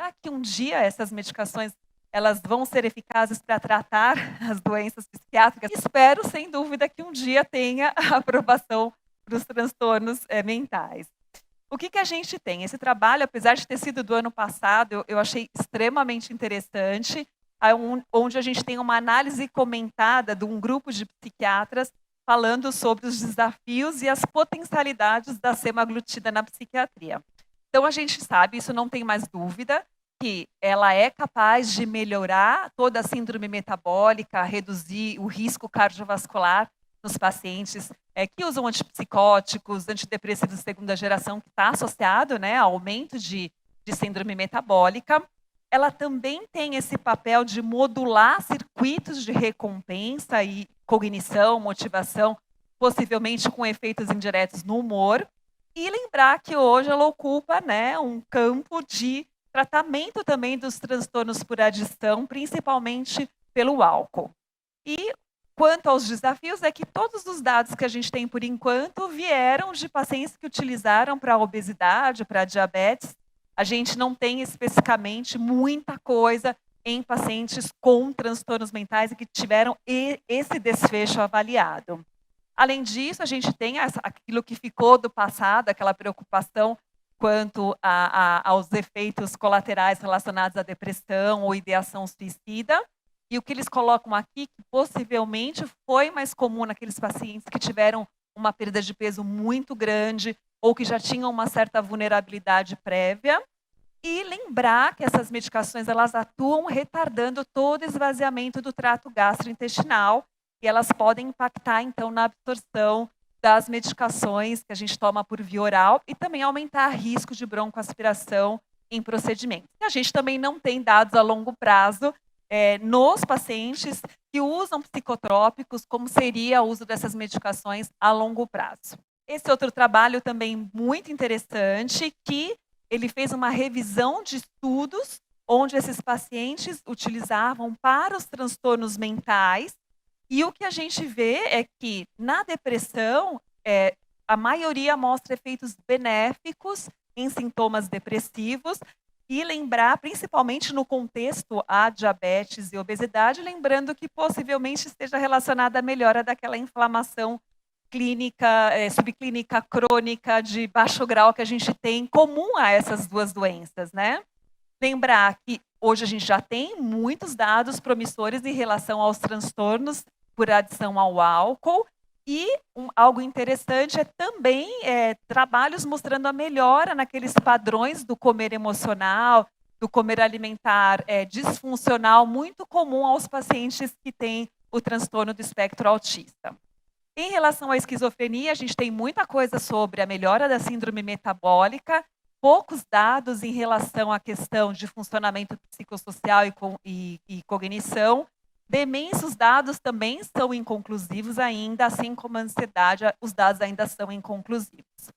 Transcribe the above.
será que um dia essas medicações elas vão ser eficazes para tratar as doenças psiquiátricas? Espero, sem dúvida, que um dia tenha a aprovação para os transtornos mentais. O que a gente tem? Esse trabalho, apesar de ter sido do ano passado, eu achei extremamente interessante, onde a gente tem uma análise comentada de um grupo de psiquiatras falando sobre os desafios e as potencialidades da semaglutida na psiquiatria. Então, a gente sabe, isso não tem mais dúvida, que ela é capaz de melhorar toda a síndrome metabólica, reduzir o risco cardiovascular nos pacientes que usam antipsicóticos, antidepressivos de segunda geração, que está associado, né, ao aumento de síndrome metabólica. Ela também tem esse papel de modular circuitos de recompensa e cognição, motivação, possivelmente com efeitos indiretos no humor. E lembrar que hoje ela ocupa, né, um campo de tratamento também dos transtornos por adição, principalmente pelo álcool. E quanto aos desafios, é que todos os dados que a gente tem por enquanto vieram de pacientes que utilizaram para obesidade, para diabetes. A gente não tem especificamente muita coisa em pacientes com transtornos mentais e que tiveram esse desfecho avaliado. Além disso, a gente tem aquilo que ficou do passado, aquela preocupação quanto aos efeitos colaterais relacionados à depressão ou ideação suicida. E o que eles colocam aqui, que possivelmente foi mais comum naqueles pacientes que tiveram uma perda de peso muito grande ou que já tinham uma certa vulnerabilidade prévia. E lembrar que essas medicações elas atuam retardando todo o esvaziamento do trato gastrointestinal e elas podem impactar, então, na absorção das medicações que a gente toma por via oral e também aumentar o risco de broncoaspiração em procedimentos. A gente também não tem dados a longo prazo nos pacientes que usam psicotrópicos, como seria o uso dessas medicações a longo prazo. Esse outro trabalho também muito interessante, que ele fez uma revisão de estudos onde esses pacientes utilizavam para os transtornos mentais, e o que a gente vê é que na depressão, a maioria mostra efeitos benéficos em sintomas depressivos, e lembrar, principalmente no contexto a diabetes e obesidade, lembrando que possivelmente esteja relacionada à melhora daquela inflamação clínica, subclínica crônica de baixo grau que a gente tem comum a essas duas doenças, né? Lembrar que hoje a gente já tem muitos dados promissores em relação aos transtornos por adição ao álcool, e algo interessante é também trabalhos mostrando a melhora naqueles padrões do comer emocional, do comer alimentar disfuncional, muito comum aos pacientes que têm o transtorno do espectro autista. Em relação à esquizofrenia, a gente tem muita coisa sobre a melhora da síndrome metabólica, poucos dados em relação à questão de funcionamento psicossocial e cognição. Demência, os dados também são inconclusivos ainda, assim como a ansiedade, os dados ainda são inconclusivos.